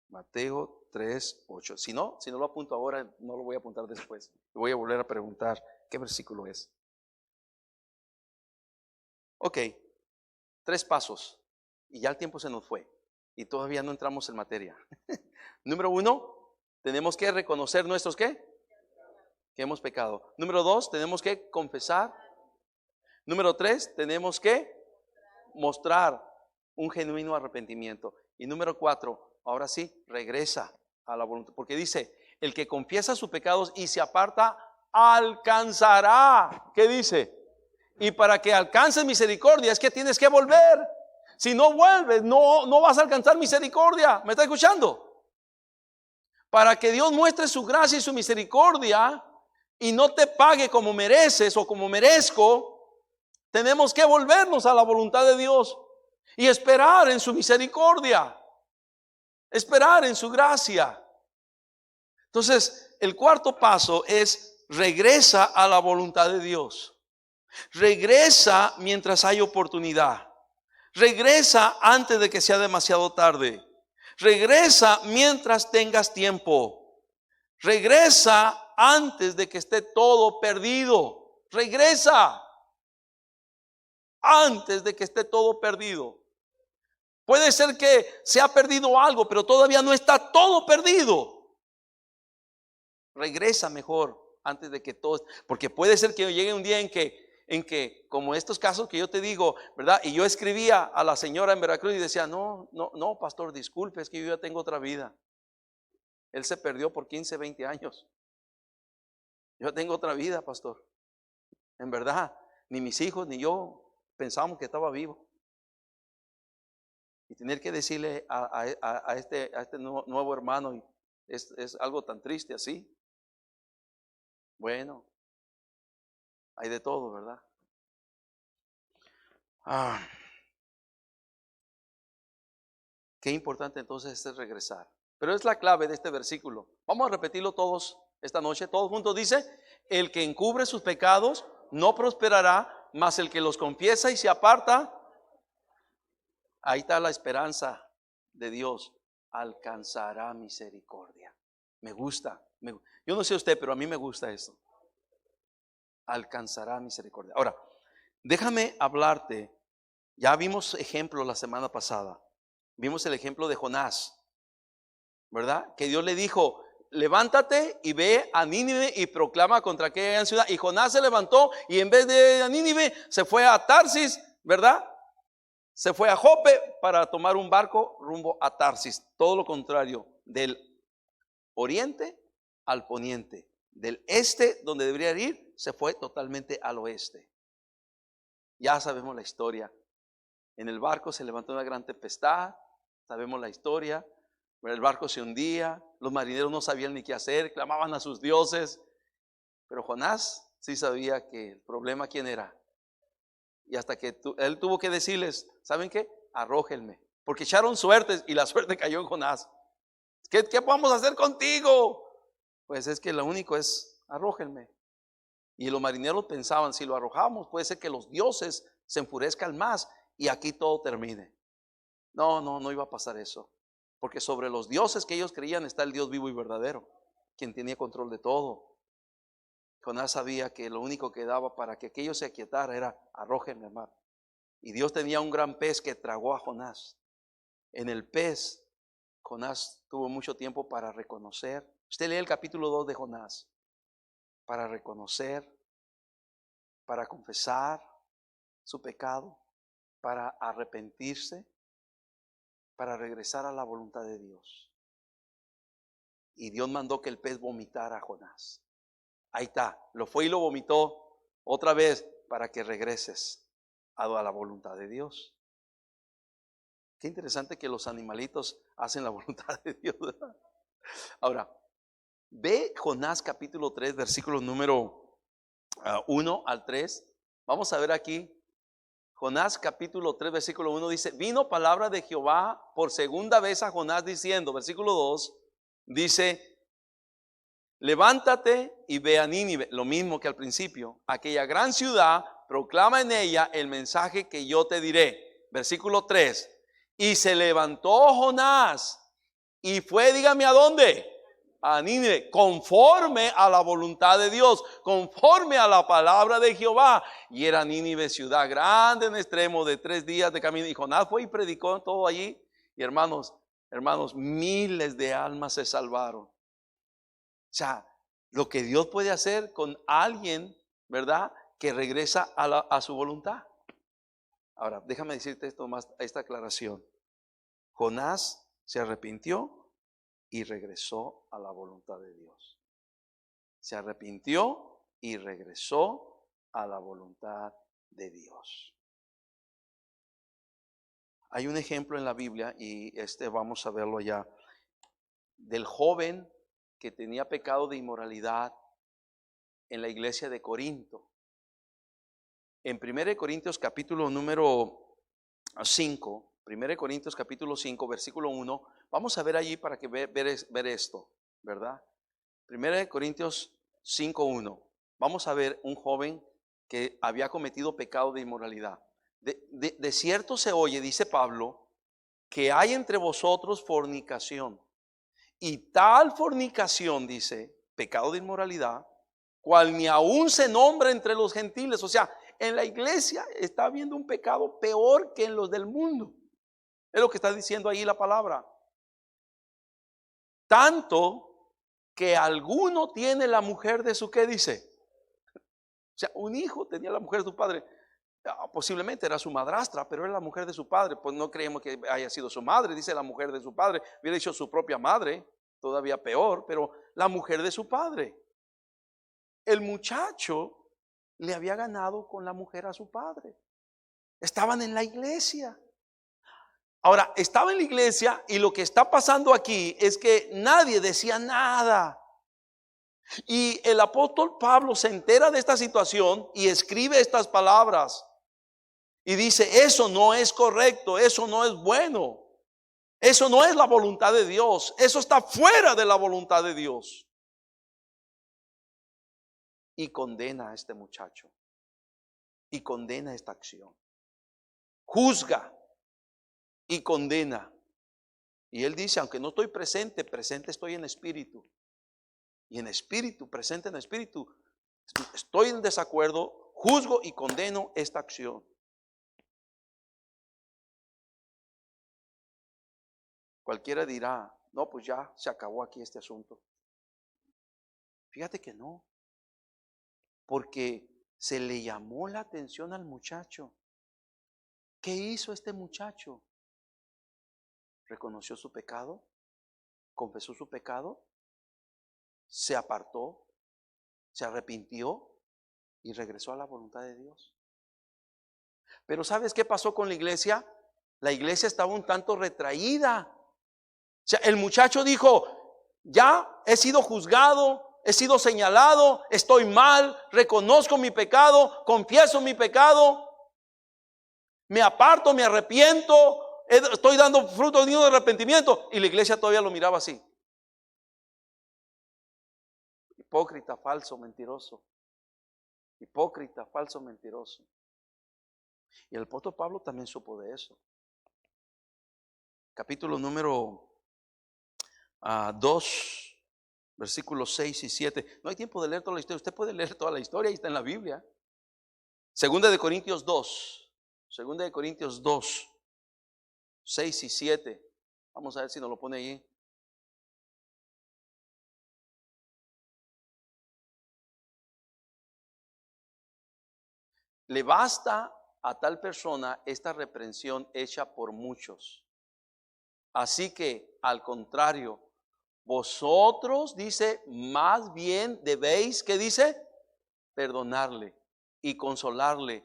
Mateo 3:8. Si no lo apunto ahora, no lo voy a apuntar después. Voy a volver a preguntar qué versículo es. Ok, 3 pasos. Y ya el tiempo se nos fue. Y todavía no entramos en materia. Número 1, tenemos que reconocer nuestros ¿qué? Que hemos pecado. Número 2, tenemos que confesar. Número 3, tenemos que mostrar un genuino arrepentimiento. Y número 4, ahora sí, regresa a la voluntad. Porque dice, el que confiesa sus pecados y se aparta, alcanzará. ¿Qué dice? Y para que alcances misericordia es que tienes que volver. Si no vuelves, no vas a alcanzar misericordia. ¿Me está escuchando? Para que Dios muestre su gracia y su misericordia y no te pague como mereces o como merezco, tenemos que volvernos a la voluntad de Dios y esperar en su misericordia, esperar en su gracia. Entonces, el cuarto paso es regresa a la voluntad de Dios. Regresa mientras hay oportunidad. Regresa antes de que sea demasiado tarde. Regresa mientras tengas tiempo. Regresa antes de que esté todo perdido. Regresa antes de que esté todo perdido. Puede ser que se ha perdido algo, pero todavía no está todo perdido. Regresa mejor antes de que todo, porque puede ser que llegue un día en que como estos casos que yo te digo, ¿verdad? Y yo escribía a la señora en Veracruz y decía, no, pastor, disculpe, es que yo ya tengo otra vida. Él se perdió por 15, 20 años. Yo tengo otra vida, pastor. En verdad, ni mis hijos ni yo pensábamos que estaba vivo. Y tener que decirle a este nuevo hermano, es algo tan triste así. Bueno, hay de todo, ¿verdad? Qué importante entonces es regresar. Pero es la clave de este versículo. Vamos a repetirlo todos esta noche. Todos juntos dice, el que encubre sus pecados no prosperará, mas el que los confiesa y se aparta, ahí está la esperanza de Dios, alcanzará misericordia. Me gusta. Yo no sé usted, pero a mí me gusta esto. Alcanzará misericordia. Ahora, déjame hablarte. Ya vimos ejemplo la semana pasada. Vimos el ejemplo de Jonás, ¿verdad? Que Dios le dijo, levántate y ve a Nínive y proclama contra aquella gran ciudad. Y Jonás se levantó y en vez de a Nínive se fue a Tarsis, ¿verdad? Se fue a Jope para tomar un barco rumbo a Tarsis. Todo lo contrario, del oriente al poniente. Del este, donde debería ir, se fue totalmente al oeste. Ya sabemos la historia. En el barco se levantó una gran tempestad. Sabemos la historia. El barco se hundía. Los marineros no sabían ni qué hacer. Clamaban a sus dioses. Pero Jonás sí sabía que el problema quién era. Y hasta que él tuvo que decirles, ¿saben qué? Arrójenme. Porque echaron suertes y la suerte cayó en Jonás. ¿Qué podemos hacer contigo? Pues es que lo único es arrójenme. Y los marineros pensaban, si lo arrojamos, puede ser que los dioses se enfurezcan más y aquí todo termine. No iba a pasar eso. Porque sobre los dioses que ellos creían está el Dios vivo y verdadero, quien tenía control de todo. Jonás sabía que lo único que daba para que aquello se aquietara era arrójenme al mar. Y Dios tenía un gran pez que tragó a Jonás. En el pez, Jonás tuvo mucho tiempo para reconocer. Usted lee el capítulo 2 de Jonás. Para reconocer, para confesar su pecado, para arrepentirse, para regresar a la voluntad de Dios. Y Dios mandó que el pez vomitara a Jonás. Ahí está, lo fue y lo vomitó otra vez para que regreses a la voluntad de Dios. Qué interesante que los animalitos hacen la voluntad de Dios, ¿verdad? Ahora, ve Jonás capítulo 3, versículos número 1 al 3. Vamos a ver aquí. Jonás capítulo 3, versículo 1 dice: vino palabra de Jehová por segunda vez a Jonás diciendo, versículo 2, dice: levántate y ve a Nínive, lo mismo que al principio, aquella gran ciudad, proclama en ella el mensaje que yo te diré. Versículo 3, y se levantó Jonás y fue, dígame a dónde, a Nínive, conforme a la voluntad de Dios, conforme a la palabra de Jehová. Y era Nínive ciudad grande en extremo de 3 días de camino. Y Jonás fue y predicó todo allí. Y hermanos, miles de almas se salvaron. O sea, lo que Dios puede hacer con alguien, ¿verdad?, que regresa a su voluntad. Ahora, déjame decirte esta aclaración. Jonás se arrepintió y regresó a la voluntad de Dios. Se arrepintió y regresó a la voluntad de Dios. Hay un ejemplo en la Biblia, y vamos a verlo ya, del joven que tenía pecado de inmoralidad en la iglesia de Corinto. En 1 Corintios capítulo número 5, 1 Corintios capítulo 5, versículo 1, vamos a ver allí para que ver esto, ¿verdad? 1 Corintios 5, 1. Vamos a ver un joven que había cometido pecado de inmoralidad. De cierto se oye, dice Pablo, que hay entre vosotros fornicación. Y tal fornicación, dice, pecado de inmoralidad, cual ni aún se nombra entre los gentiles. O sea, en la iglesia está habiendo un pecado peor que en los del mundo. Es lo que está diciendo ahí la palabra. Tanto que alguno tiene la mujer de su, ¿qué dice? O sea, un hijo tenía la mujer de su padre. Posiblemente era su madrastra, pero era la mujer de su padre. Pues no creemos que haya sido su madre, dice la mujer de su padre. Hubiera dicho su propia madre, todavía peor, pero la mujer de su padre. El muchacho le había ganado con la mujer a su padre. Estaban en la iglesia. Ahora, estaba en la iglesia y lo que está pasando aquí es que nadie decía nada. Y el apóstol Pablo se entera de esta situación y escribe estas palabras. Y dice, eso no es correcto, eso no es bueno. Eso no es la voluntad de Dios. Eso está fuera de la voluntad de Dios. Y condena a este muchacho. Y condena esta acción. Juzga y condena. Y él dice, aunque no estoy presente, presente estoy en espíritu. Y en espíritu, presente en espíritu, estoy en desacuerdo, juzgo y condeno esta acción. Cualquiera dirá, no, pues ya se acabó aquí este asunto. Fíjate que no, porque se le llamó la atención al muchacho. ¿Qué hizo este muchacho? Reconoció su pecado, confesó su pecado, se apartó, se arrepintió y regresó a la voluntad de Dios. Pero ¿sabes qué pasó con la iglesia? La iglesia estaba un tanto retraída. O sea, el muchacho dijo, ya he sido juzgado, he sido señalado, estoy mal, reconozco mi pecado, confieso mi pecado, me aparto, me arrepiento, estoy dando fruto digno de arrepentimiento. Y la iglesia todavía lo miraba así. Hipócrita, falso, mentiroso. Hipócrita, falso, mentiroso. Y el apóstol Pablo también supo de eso. Capítulo número 2, versículos 6 y 7. No hay tiempo de leer toda la historia. Usted puede leer toda la historia, ahí está en la Biblia. Segunda de Corintios 2. Segunda de Corintios 2, 6 y 7. Vamos a ver si nos lo pone ahí. Le basta a tal persona esta reprensión hecha por muchos. Así que, al contrario, vosotros, dice, más bien debéis, ¿qué dice? Perdonarle y consolarle,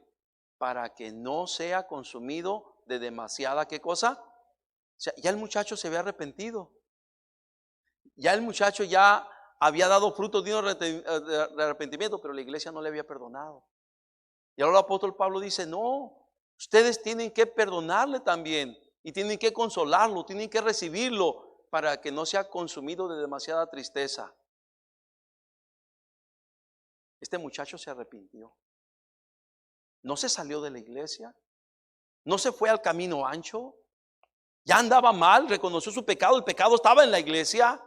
para que no sea consumido de demasiada, ¿qué cosa? O sea, ya el muchacho se había arrepentido. Ya el muchacho ya había dado fruto de arrepentimiento, pero la iglesia no le había perdonado. Y ahora el apóstol Pablo dice, no, ustedes tienen que perdonarle también y tienen que consolarlo, tienen que recibirlo para que no sea consumido de demasiada tristeza. Este muchacho se arrepintió. No se salió de la iglesia, no se fue al camino ancho, ya andaba mal, reconoció su pecado, el pecado estaba en la iglesia,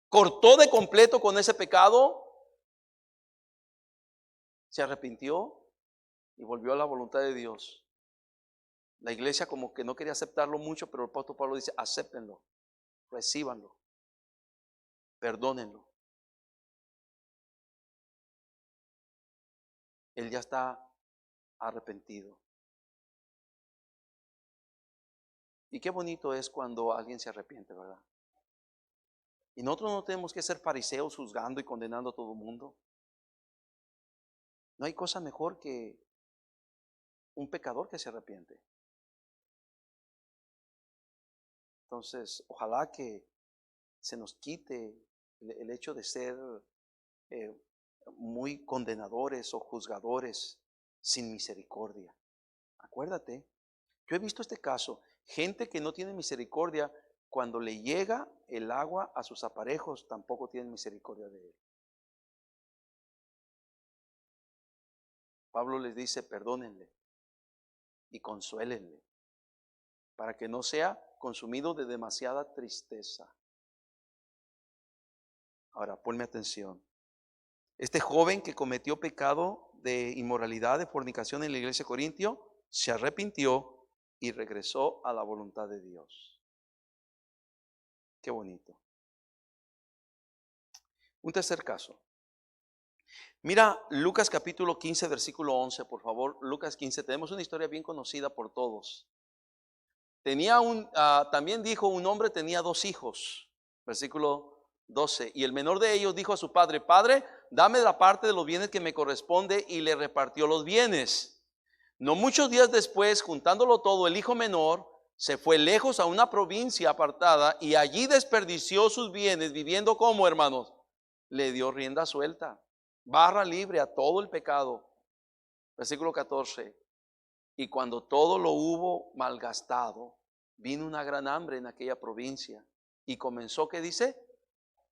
cortó de completo con ese pecado, se arrepintió y volvió a la voluntad de Dios. La iglesia como que no quería aceptarlo mucho, pero el apóstol Pablo dice, acéptenlo, recíbanlo, perdónenlo. Él ya está arrepentido. Y qué bonito es cuando alguien se arrepiente, ¿verdad? Y nosotros no tenemos que ser fariseos juzgando y condenando a todo el mundo. No hay cosa mejor que un pecador que se arrepiente. Entonces, ojalá que se nos quite el hecho de ser eh, muy condenadores o juzgadores sin misericordia. Acuérdate, yo he visto este caso, gente que no tiene misericordia, cuando le llega el agua a sus aparejos, tampoco tienen misericordia de él. Pablo les dice, perdónenle y consuélenle, para que no sea consumido de demasiada tristeza. Ahora, ponme atención. Este joven que cometió pecado de inmoralidad, de fornicación en la iglesia de Corintio, se arrepintió y regresó a la voluntad de Dios. Qué bonito. Un tercer caso. Mira Lucas capítulo 15, versículo 11, por favor. Lucas 15, tenemos una historia bien conocida por todos. También dijo, un hombre tenía 2 hijos. Versículo 12. Y el menor de ellos dijo a su padre, Padre, dame la parte de los bienes que me corresponde, y le repartió los bienes. No muchos días después, juntándolo todo, el hijo menor se fue lejos a una provincia apartada y allí desperdició sus bienes, viviendo como, hermanos, le dio rienda suelta, barra libre a todo el pecado. Versículo 14. Y cuando todo lo hubo malgastado, vino una gran hambre en aquella provincia. Y comenzó, ¿qué dice?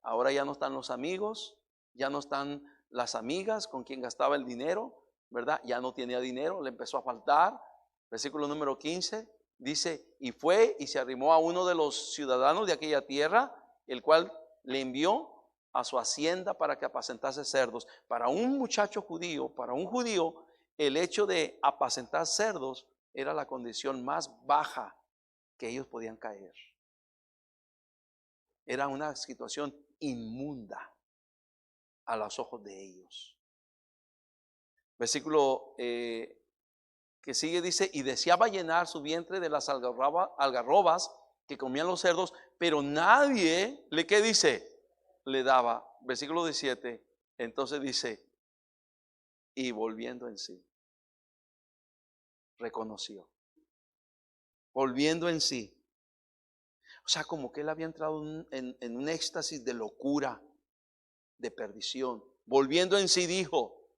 Ahora ya no están los amigos, ya no están las amigas con quien gastaba el dinero, ¿verdad? Ya no tenía dinero, le empezó a faltar. Versículo número 15 dice, y fue y se arrimó a uno de los ciudadanos de aquella tierra, el cual le envió a su hacienda para que apacentase cerdos. Para un muchacho judío, para un judío, el hecho de apacentar cerdos era la condición más baja que ellos podían caer. Era una situación inmunda a los ojos de ellos. Versículo que sigue dice, y deseaba llenar su vientre de las algarrobas que comían los cerdos, pero nadie ¿qué dice? Le daba. Versículo 17, entonces dice, y volviendo en sí, reconoció. Volviendo en sí. O sea, como que él había entrado en un éxtasis de locura, de perdición. Volviendo en sí dijo,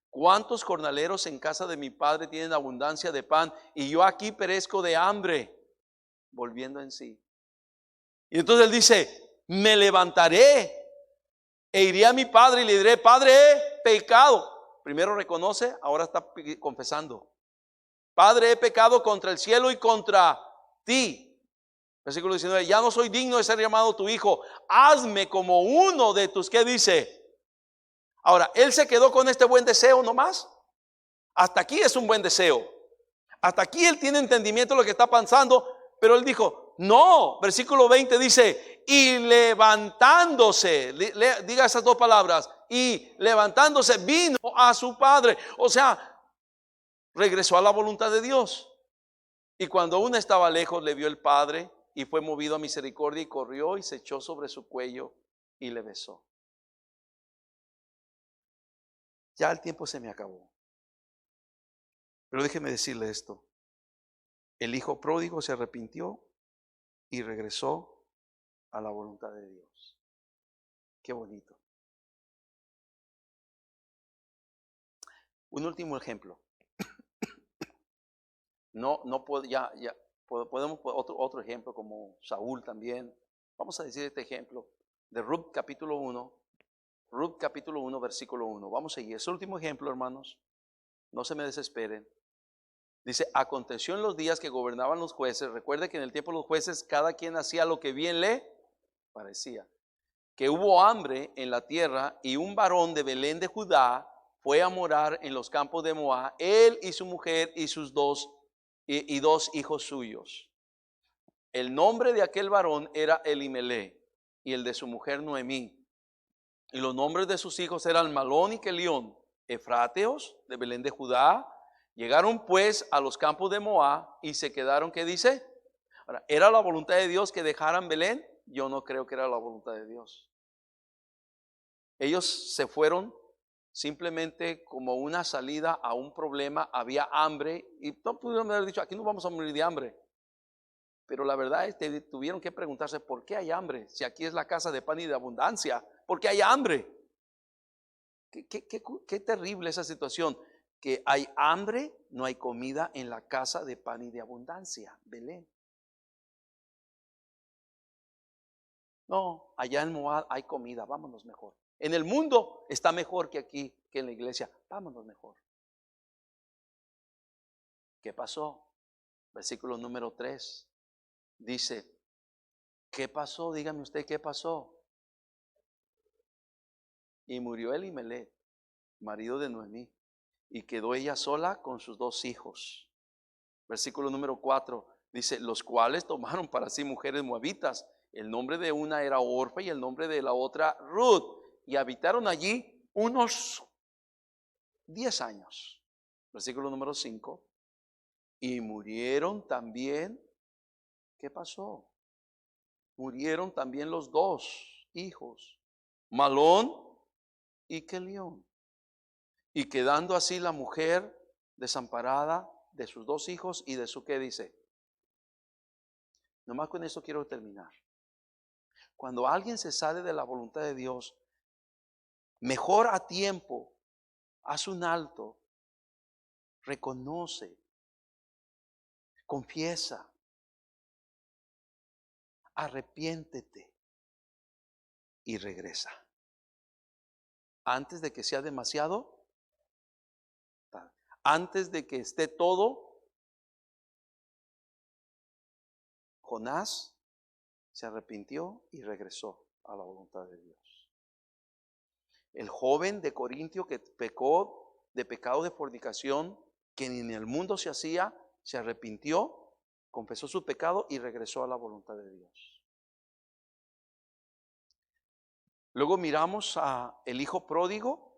¿cuántos jornaleros en casa de mi padre tienen abundancia de pan y yo aquí perezco de hambre? Volviendo en sí. Y entonces él dice, me levantaré e iré a mi padre y le diré, Padre, he pecado. Primero reconoce, ahora está confesando. Padre, he pecado contra el cielo y contra ti. Versículo 19, ya no soy digno de ser llamado tu hijo. Hazme como uno de tus, ¿qué dice? Ahora, él se quedó con este buen deseo nomás. Hasta aquí es un buen deseo. Hasta aquí él tiene entendimiento de lo que está pasando. Pero él dijo, no. Versículo 20 dice, y levantándose, diga esas 2 palabras, y levantándose vino a su padre. O sea, regresó a la voluntad de Dios. Y cuando aún estaba lejos, le vio el padre y fue movido a misericordia y corrió y se echó sobre su cuello y le besó. Ya el tiempo se me acabó. Pero déjeme decirle esto. El hijo pródigo se arrepintió y regresó a la voluntad de Dios. Qué bonito. Un último ejemplo. No puedo, podemos otro ejemplo como Saúl también. Vamos a decir este ejemplo de Ruth capítulo 1. Ruth capítulo 1, versículo 1. Vamos a seguir. Ese último ejemplo, hermanos. No se me desesperen. Dice, aconteció en los días que gobernaban los jueces. Recuerde que en el tiempo de los jueces cada quien hacía lo que bien le parecía. Que hubo hambre en la tierra y un varón de Belén de Judá fue a morar en los campos de Moab, él y su mujer y sus dos hijos suyos. El nombre de aquel varón era Elimelech y el de su mujer Noemí. Y los nombres de sus hijos eran Malón y Kelión, efrateos de Belén de Judá. Llegaron pues a los campos de Moab y se quedaron, ¿qué dice? Ahora, ¿era la voluntad de Dios que dejaran Belén? Yo no creo que era la voluntad de Dios. Ellos se fueron simplemente como una salida a un problema. Había hambre y no pudieron haber dicho, aquí no vamos a morir de hambre. Pero la verdad es que tuvieron que preguntarse, ¿por qué hay hambre? Si aquí es la casa de pan y de abundancia, ¿por qué hay hambre? Qué terrible esa situación, que hay hambre, no hay comida en la casa de pan y de abundancia, Belén. No, allá en Moab hay comida, vámonos mejor. En el mundo está mejor que aquí, que en la iglesia, vámonos mejor. ¿Qué pasó? Versículo número 3 dice, ¿qué pasó? Dígame usted, ¿qué pasó? Y murió Elimelech, marido de Noemí, y quedó ella sola con sus dos hijos. Versículo número 4 dice, los cuales tomaron para sí mujeres moabitas. El nombre de una era Orfa y el nombre de la otra Ruth. Y habitaron allí unos 10 años. Versículo número 5. Y murieron también. ¿Qué pasó? Murieron también los dos hijos, Malón y Kelión. Y quedando así la mujer desamparada de sus dos hijos y de su, ¿qué dice? Nomás con eso quiero terminar. Cuando alguien se sale de la voluntad de Dios, mejor a tiempo, haz un alto, reconoce, confiesa, arrepiéntete y regresa. Antes de que sea demasiado tarde. Antes de que esté todo, Jonás se arrepintió y regresó a la voluntad de Dios. El joven de Corintio que pecó de pecado de fornicación, que ni en el mundo se hacía, se arrepintió, confesó su pecado y regresó a la voluntad de Dios. Luego miramos a el hijo pródigo,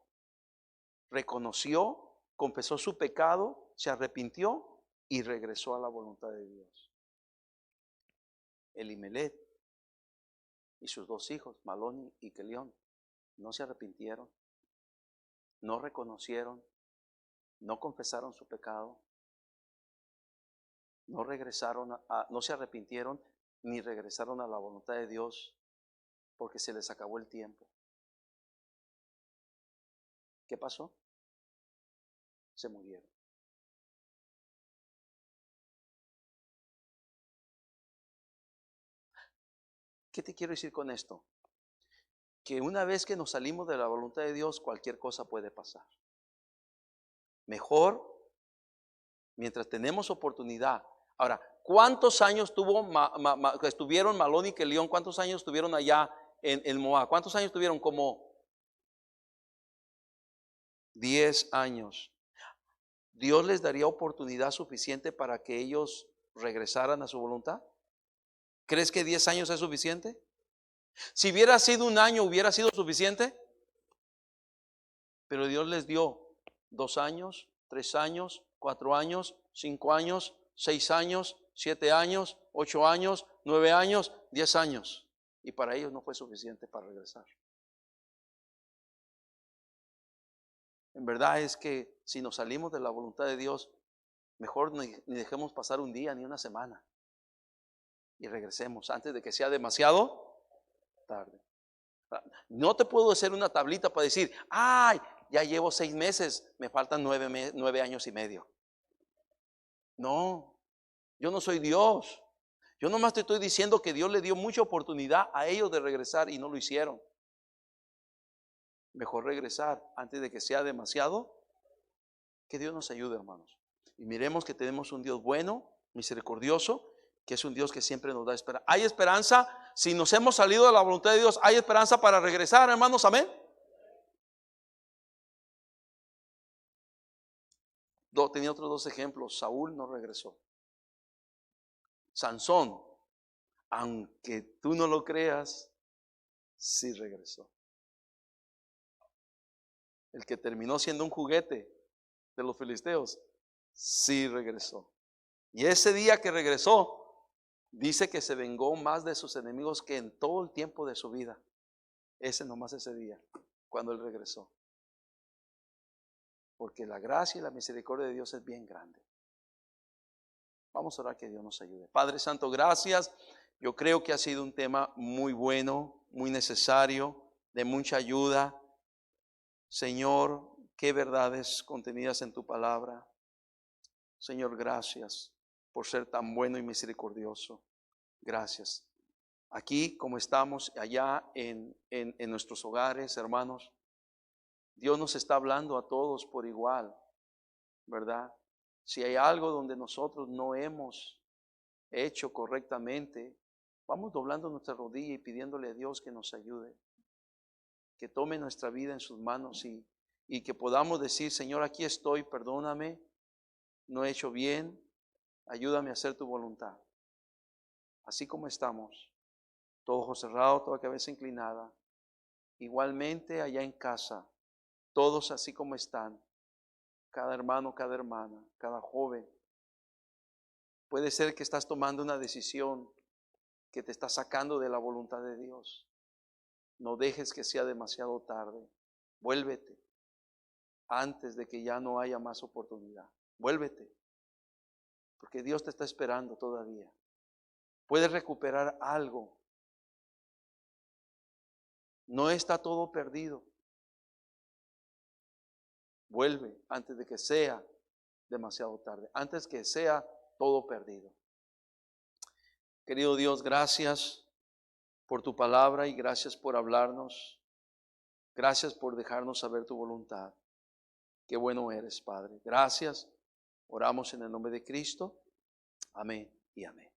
reconoció, confesó su pecado, se arrepintió y regresó a la voluntad de Dios. Elimelech y sus dos hijos, Malón y Kelión, no se arrepintieron, no reconocieron, no confesaron su pecado, no regresaron, no se arrepintieron ni regresaron a la voluntad de Dios porque se les acabó el tiempo. ¿Qué pasó? Se murieron. ¿Qué te quiero decir con esto? Que una vez que nos salimos de la voluntad de Dios, cualquier cosa puede pasar. Mejor, mientras tenemos oportunidad. Ahora, ¿cuántos años estuvieron Malón y Kelión? ¿Cuántos años estuvieron allá en Moab? ¿Cuántos años estuvieron? Como 10 años. ¿Dios les daría oportunidad suficiente para que ellos regresaran a su voluntad? ¿Crees que 10 años es suficiente? Si hubiera sido un año, ¿hubiera sido suficiente? Pero Dios les dio 2 años, 3 años, 4 años, 5 años, 6 años, 7 años, 8 años, 9 años, 10 años. Y para ellos no fue suficiente para regresar. En verdad es que si nos salimos de la voluntad de Dios, Mejor ni dejemos pasar un día ni una semana y regresemos antes de que sea demasiado tarde. No te puedo hacer una tablita para decir, ay, ya llevo 6 meses, me faltan 9 años y medio. No, yo no soy Dios. Yo nomás te estoy diciendo que Dios le dio mucha oportunidad a ellos de regresar y no lo hicieron. Mejor regresar antes de que sea demasiado. Que Dios nos ayude, hermanos. Y miremos que tenemos un Dios bueno, misericordioso, que es un Dios que siempre nos da esperanza. Hay esperanza, si nos hemos salido de la voluntad de Dios, hay esperanza para regresar, hermanos, amén. Tenía otros 2 ejemplos. Saúl no regresó. Sansón, aunque tú no lo creas, sí regresó. El que terminó siendo un juguete de los filisteos, sí regresó. Y ese día que regresó, dice que se vengó más de sus enemigos que en todo el tiempo de su vida. Nomás ese día, cuando él regresó. Porque la gracia y la misericordia de Dios es bien grande. Vamos a orar que Dios nos ayude. Padre Santo, gracias. Yo creo que ha sido un tema muy bueno, muy necesario, de mucha ayuda. Señor, qué verdades contenidas en tu palabra. Señor, gracias por ser tan bueno y misericordioso. Gracias. Aquí, como estamos allá en nuestros hogares, hermanos, Dios nos está hablando a todos por igual, ¿verdad? Si hay algo donde nosotros no hemos hecho correctamente, vamos doblando nuestra rodilla y pidiéndole a Dios que nos ayude, que tome nuestra vida en sus manos y que podamos decir, Señor, aquí estoy, perdóname, no he hecho bien, ayúdame a hacer tu voluntad. Así como estamos, todo ojo cerrado, toda cabeza inclinada, igualmente allá en casa, todos así como están, cada hermano, cada hermana, cada joven. Puede ser que estás tomando una decisión que te está sacando de la voluntad de Dios. No dejes que sea demasiado tarde. Vuélvete antes de que ya no haya más oportunidad. Vuélvete, porque Dios te está esperando todavía. Puedes recuperar algo. No está todo perdido. Vuelve antes de que sea demasiado tarde, antes que sea todo perdido. Querido Dios, gracias por tu palabra y gracias por hablarnos. Gracias por dejarnos saber tu voluntad. Qué bueno eres, Padre. Gracias. Oramos en el nombre de Cristo. Amén y amén.